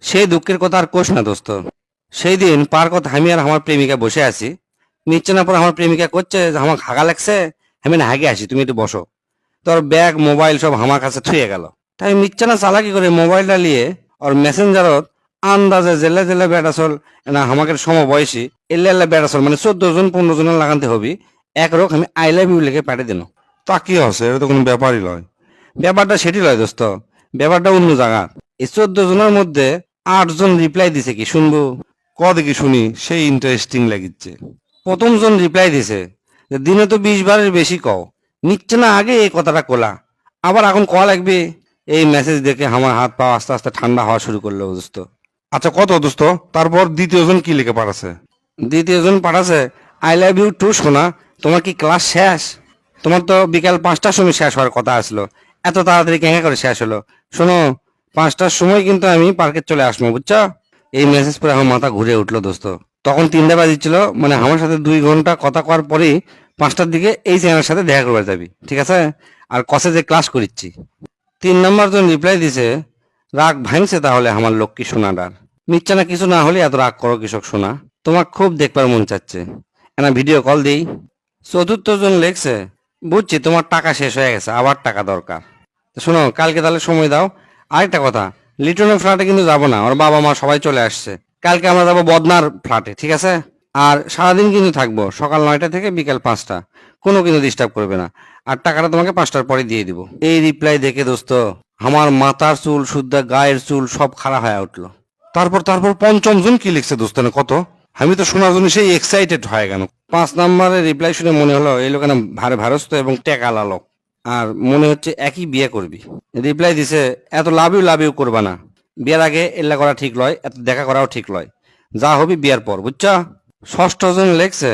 সেই দুঃখের কথা আর কোষ না দোস্ত। সেই দিন পার্কত আমি আর আমার প্রেমিকা বসে আছি। নিচ্ছে না পরে আমার প্রেমিকা করছে যে আমার হাগা লাগছে, আমি না হাগে আসি, তুমি একটু বসো। তোর ব্যাগ মোবাইল সব আমার কাছে থুয়ে গেল। তাই মিচ্ছে না চালাকি করে মোবাইলটা নিয়ে ওর মেসেঞ্জারত আন্দাজে জেলে জেলে বেড়াচল না আমাকে সমবয়সী এল্লা এল্লা বেড়াচল মানে 14 জন 15 জনের লাগাতে হবি এক রোগ আমি আই লাভ ইউ লিখে পাঠিয়ে দিন। তা কি হচ্ছে, এটা তো কোনো ব্যাপারই নয়। ব্যাপারটা সেটি লয় দোস্ত, ব্যাপারটা অন্য জায়গা। এই 14 জনের মধ্যে 8 জন রিপ্লাই দিছে কি শুনবো? ক দেখি শুনি, সেই ইন্টারেস্টিং লাগিচ্ছে। প্রথম জন রিপ্লাই দিছে যে দিনে তো 20 বারের বেশি কও, নিচ্ছে না আগে এই কথাটা কোলা, আবার এখন ক লাগবে। এই মেসেজ দেখে আমার হাত পা আস্তে আস্তে ঠান্ডা হওয়া শুরু করলো দোস্ত। আচ্ছা কত দোস্ত, তারপর দ্বিতীয় জন কি লিখে পাঠাছে? দ্বিতীয় জন পাঠাছে, আই লাভ ইউ টু সোনা, তোমার কি ক্লাস শেষ? তোমার তো বিকাল 5টার সময় শেষ হওয়ার কথা আসলো, এত তাড়াতাড়ি কেঙ্গা করে শেষ হলো? শোনো, 5টার সময় কিন্তু আমি পার্কে চলে আসবো, বুঝছো? এই মেসেজ পরে আমার মাথা ঘুরে উঠলো দোস্ত। তখন 3টা বাজিছিল, মানে আমার সাথে 2 ঘন্টা কথা কওয়ার পরেই 5টার দিকে এই চ্যানেলের সাথে দেখা করবে যাবি, ঠিক আছে? আর কসে যে ক্লাস করিচ্ছি। 3 নম্বর জন রিপ্লাই দিছে, রাগ ভাঙছে তাহলে আমার লক্ষ্মী সোনাটার। মিথ্যা না কিছু না হলে এত রাগ করো কৃষক সোনা, তোমার খুব দেখবার মন চাচ্ছে, না ভিডিও কল দেই। চতুর্থ জন লেখছে, বুঝছি তোমার টাকা শেষ হয়ে গেছে, আবার টাকা দরকার। তো শোনো, কালকে তাহলে সময় দাও। আরেকটা কথা, লিটনের ফ্ল্যাটে কিন্তু যাবো না, ওর বাবা মা সবাই চলে আসছে। কালকে আমরা যাবো বদনার ফ্ল্যাটে, ঠিক আছে? আর সারাদিন কিন্তু থাকবো, সকাল 9টা থেকে বিকাল 5টা, কোনো কিন্তু ডিস্টার্ব করবে না। আর টাকাটা তোমাকে 5টার পরে দিয়ে দিব। এই রিপ্লাই দেখে দোস্ত আমার মাথার চুল শুদ্ধ গায়ের চুল সব খাড়া হয়ে উঠলো। তারপর তারপর পঞ্চম জন কি লিখছে দোস্ত, না কত? আমি তো শোনার জন্য সেই এক্সাইটেড হয়ে গেল। 5 নম্বরের রিপ্লাই শুনে মনে হলো এই লোক না ভারে ভারস্ত এবং টেকালা লোক, আর মনে হচ্ছে একই বিয়ে করবি। রিপ্লাই দিছে, এত লাভ ইউ করবা না, বিয়ের আগে এল্লা করা ঠিক লয়, এত দেখা করাও ঠিক লয়, যা হবি বিয়ার পর, বুঝছা? ষষ্ঠ জন লেখছে,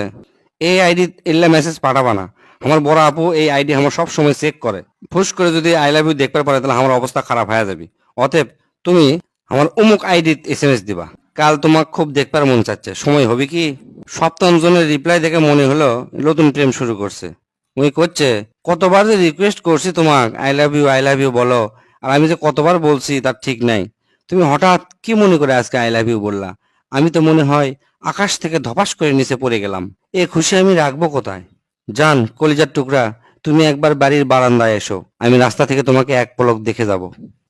এই আইডি এল্লা মেসেজ পাঠাবা না, আমার বড় আপু এই আইডি আমার সব সময় চেক করে, ফুস করে যদি আই লাভ ইউ দেখবার পারে তাহলে আমার অবস্থা খারাপ হয়ে যাবে। অতএব তুমি আমার অমুক আইডি এসএমএস দিবা, কাল তোমার খুব দেখবার মন চাচ্ছে, সময় হবে কি? সপ্তম জনের রিপ্লাই দেখে মনে হলো নতুন প্রেম শুরু করছে। উনি করছে, কতবার যে রিকোয়েস্ট করছি তোমাক আই লাভ ইউ বলো, আর আমি যে কতবার বলছি তার ঠিক নাই, তুমি হঠাৎ কি মনে করে আজকে আই লাভ ইউ বললা? আমি তো মনে হয় আকাশ থেকে ধপাস করে নিচে পড়ে গেলাম, এ খুশি আমি রাখবো কোথায়? জান কলিজার টুকরা, তুমি একবার বাড়ির বারান্দায় এসো, আমি রাস্তা থেকে তোমাকে এক পলক দেখে যাব।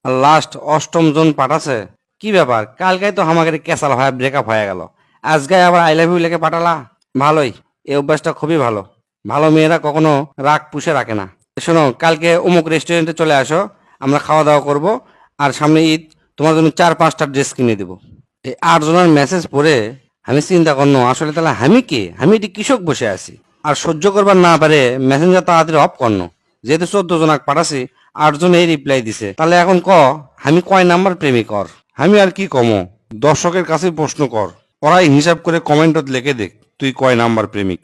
আর লাস্ট অষ্টম জন পাঠাছে, কি ব্যাপার, কালকে তো আমাকে ক্যাসাল হয়ে ব্রেকআপ হয়ে গেল, আজকে আবার আই লাভ ইউ লিখে পাঠালা? ভালোই, এই অভ্যাসটা খুবই ভালো, ভালো মেয়েরা কখনো রাগ পুষে রাখে না। শোনো, কালকে অমুক রেস্টুরেন্টে চলে আসো, আমরা খাওয়া দাওয়া করব, আর সামনে ঈদ, তোমার জন্য 4-5টা ড্রেস কিনে দেবো। এই 8 জনের মেসেজ পড়ে আমি চিন্তা করনো, আসলে তাহলে আমি কে? আমি এটি কৃষক বসে আছি, আর সহ্য করবার না পারে মেসেঞ্জার তাড়াতাড়ি অফ করনো। যেহেতু 14 জনাক পাঠাছি, 8জন এই রিপ্লাই দিছে, তাহলে এখন আমি কয় নাম্বার প্রেমিক ওর? আমি আর কি কমো, দর্শকের কাছে প্রশ্ন কর, ওরাই হিসাব করে কমেন্টত লিখে দেখ তুই কয় নাম্বার প্রেমিক।